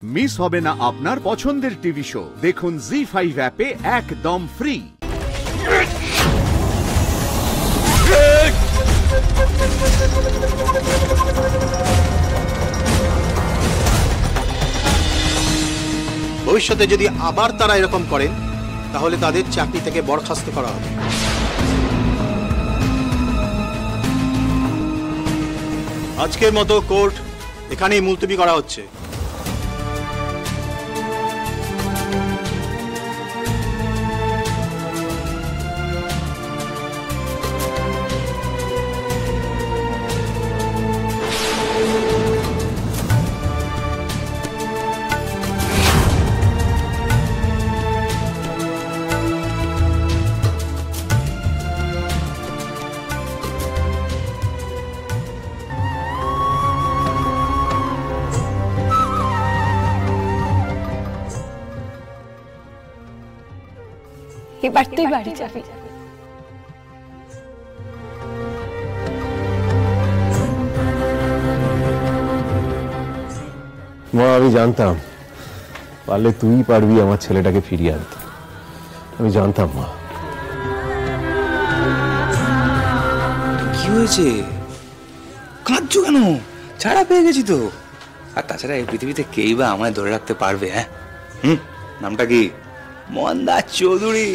Miss হবে না আপনার পছন্দের টিভি শো। দেখুন জি5 অ্যাপে একদম ফ্রি। ভবিষ্যতে যদি আবার তারা এরকম করেন তাহলে তাদের চাকরি থেকে বরখাস্ত করা হবে। আজকের মতো কোর্ট এখানেই মুলতবি করা হচ্ছে। এবার তুই বাড়ি যাবি। মা, আমি জানতাম পারলে তুই পারবি আমার ছেলেটাকে ফিরিয়ে আনতে। আমি জানতাম মা। কি হয়েছে? কাঁদছো কেন? ছাড়া পেয়ে গেছি তো। আর তাছাড়া এই পৃথিবীতে কেই বা আমায় ধরে রাখতে পারবে? হ্যাঁ, নামটা কি? মন্দার চৌধুরী।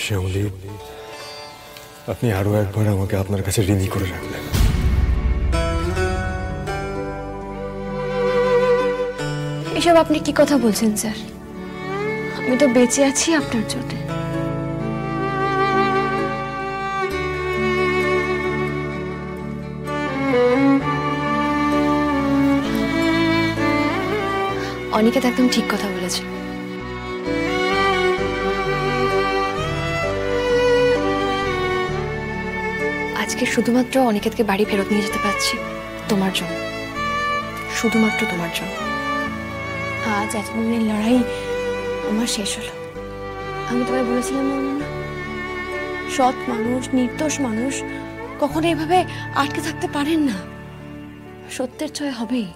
শ্যামলী, আপনি আরো একবার আমাকে আপনার কাছে ঋণী করে রাখলেন। এসব আপনি কি কথা বলছেন স্যার? আমি তো বেঁচে আছি আপনার জন্য। অনিকেত একদম ঠিক কথা বলেছে। আজকে শুধুমাত্র অনিকেতকে বাড়ি ফেরত নিয়ে যেতে পারছি তোমার জন্য, শুধুমাত্র তোমার জন্য। আজ এতদিনের লড়াই আমার শেষ হলো। আমি তোমায় বলেছিলাম না, সৎ মানুষ, নির্দোষ মানুষ কখনো এভাবে আটকে থাকতে পারেন না। সত্যের জয় হবেই,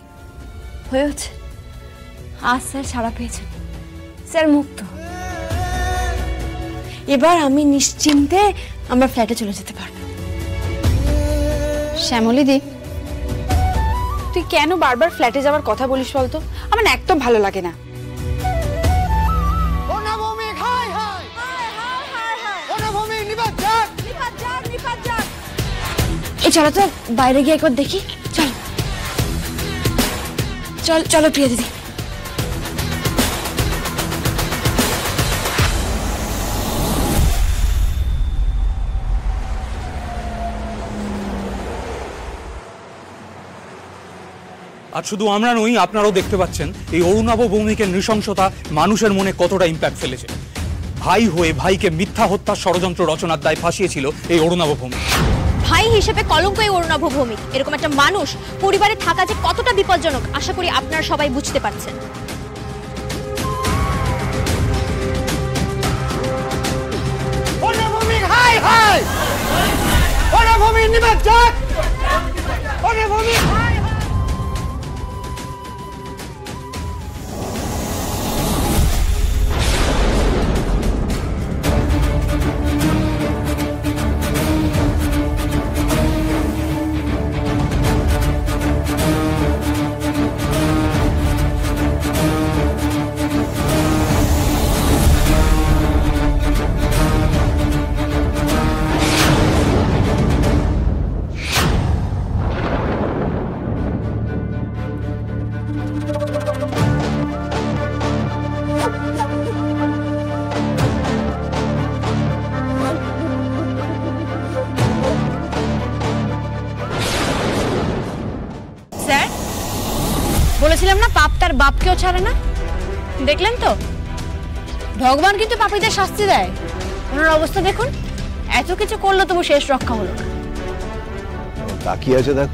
হয়েছে। আজ স্যার ছাড়া পেয়েছেন, স্যার মুক্ত। এবার আমি নিশ্চিন্তে আমার ফ্ল্যাটে চলে যেতে পারবো। শ্যামলীদি, তুই কেন বারবার ফ্ল্যাটে যাওয়ার কথা বলিস বলতো? আমার একদম ভালো লাগে না। এই চলো তো বাইরে গিয়ে একবার দেখি। চলো চলো চলো প্রিয়া দিদি। আর শুধু আমরা নই, আপনারাও দেখতে পাচ্ছেন এই অরুণাভ ভৌমিকের নৃশংসতা মানুষের মনে কতটা ইম্প্যাক্ট ফেলেছে। ভাই হয়ে ভাইকে মিথ্যা হত্যার ষড়যন্ত্র রচনার দায় ফাঁসিয়েছিল এই অরুণাভ ভৌমিক। ভাই হিসেবে কলঙ্ক এই অরুণাভ ভৌমিক। এরকম একটা মানুষ পরিবারে থাকা যে কতটা বিপজ্জনক আশা করি আপনারা সবাই বুঝতে পারছেন। বলেছিলাম না পাপ তার বাপকেও ছাড়ে না। দেখলেন তো, ভগবান কিন্তু পাপীদের শাস্তি দেয়। ওনার অবস্থা দেখুন, এত কিছু করলো তবু শেষ রক্ষা হলো না। তাকিয়ে আছে দেখ।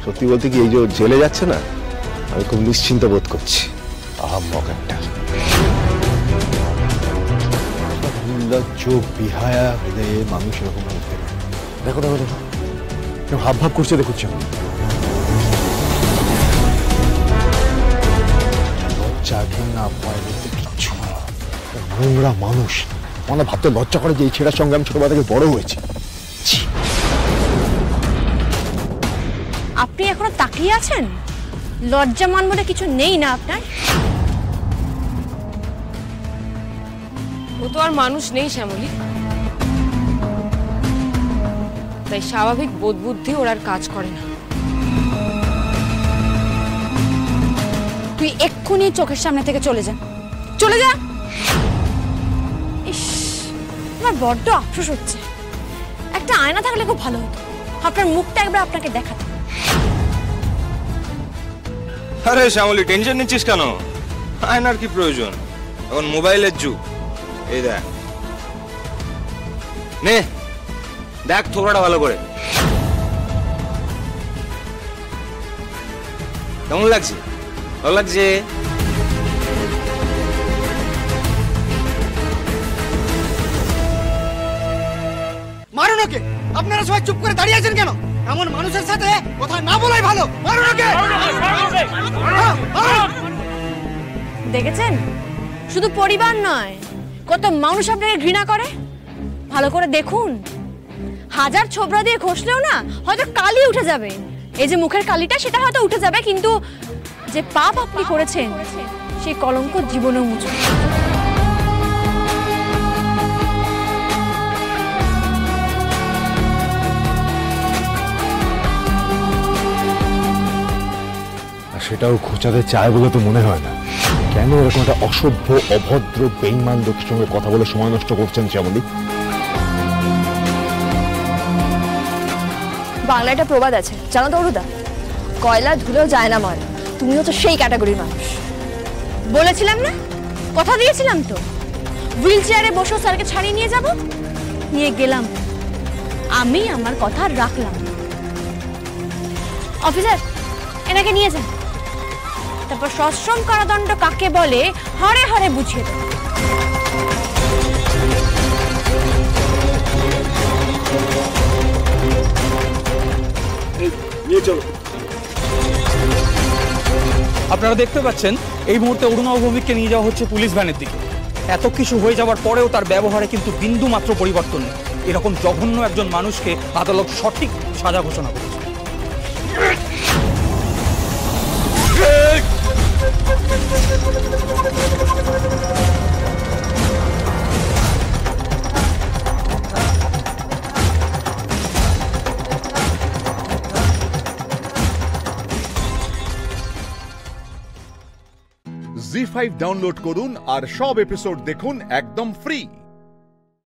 সত্যি বলতে কি এই যে জেলে যাচ্ছে না, আমি খুব নিশ্চিন্ত বোধ করছি। আহাম্মক একটা নির্লজ্জ বিহায়া হলে মানুষ এরকম হতে পারে। দেখো দেখো দেখো হাব ভাব করছে, দেখুচ্ছ লজ্জা ঘৃণা ভয় বলতে কিচ্ছু না। নোংরা মানুষ, আমার ভাবতে লজ্জা করে যে এই ছেলের সঙ্গে আমি ছোটবেলা থেকে বড় হয়েছি। আপনি এখনো তাকিয়ে আছেন? লজ্জা মান বলে কিছু নেই না আপনার? ও তো আর মানুষ নেই শ্যামলী, তাই স্বাভাবিক বোধ বুদ্ধি ওর আর কাজ করে না। তুই এক্ষুনি চোখের সামনে থেকে চলে যা, চলে যা। ইস, আমার বড্ড আফসোস হচ্ছে। একটা আয়না থাকলে খুব ভালো হতো, আপনার মুখটা একবার আপনাকে দেখাতে। আরে শ্যামলী, টেনশন নিচ্ছিস কেন? আয়নার কি প্রয়োজন? এখন মোবাইলের যুগ। এই দেখ, নে দেখ থোবড়াটা ভালো করে। কেমন লাগছে? ভালো লাগছে? মারুন ওকে! আপনারা সবাই চুপ করে দাঁড়িয়ে আছেন কেন? এমন মানুষের সাথে কথা না বলাই ভালো। মারুন ওকে! দেখেছেন, শুধু পরিবার নয়, কত মানুষ আপনাকে ঘৃণা করে। ভালো করে দেখুন, হাজার ছোবরা দিয়ে ঘষলেও না হয়তো কালি উঠে যাবে। এই যে মুখের কালিটা, সেটা হয়তো উঠে যাবে, কিন্তু যে পাপ আপনি করেছেন সেই কলঙ্ক জীবনেও মুছবে। সেটাও খোঁচাতে চায় বলে তো মনে হয় না। কেন এরকম একটা অসভ্য অভদ্র বেঈমান লোকের সঙ্গে কথা বলে সময় নষ্ট করছেন শ্যামলী? বাংলা একটা প্রবাদ আছে, জানো তো অরুদা? কয়লা ধুলেও যায় না ময়লা। তুমিও তো সেই ক্যাটাগরির মানুষ। বলেছিলাম না, কথা দিয়েছিলাম তো, হুইল চেয়ারে বসে স্যারকে ছাড়িয়ে নিয়ে যাব। নিয়ে গেলাম, আমি আমার কথা রাখলাম। অফিসার, এনাকে নিয়ে যান, তারপর সশ্রম কারাদণ্ড কাকে বলে হরে হরে বুঝিয়ে দেব। আপনারা দেখতে পাচ্ছেন এই মুহূর্তে অরুণাভ ভৌমিককে নিয়ে যাওয়া হচ্ছে পুলিশ ভ্যানের দিকে। এত কিছু হয়ে যাওয়ার পরেও তার ব্যবহারে কিন্তু বিন্দু মাত্র পরিবর্তন নেই। এরকম জঘন্য একজন মানুষকে আদালত সঠিক সাজা ঘোষণা করেছে। জি5 ডাউনলোড করুন আর সব এপিসোড দেখুন একদম ফ্রি।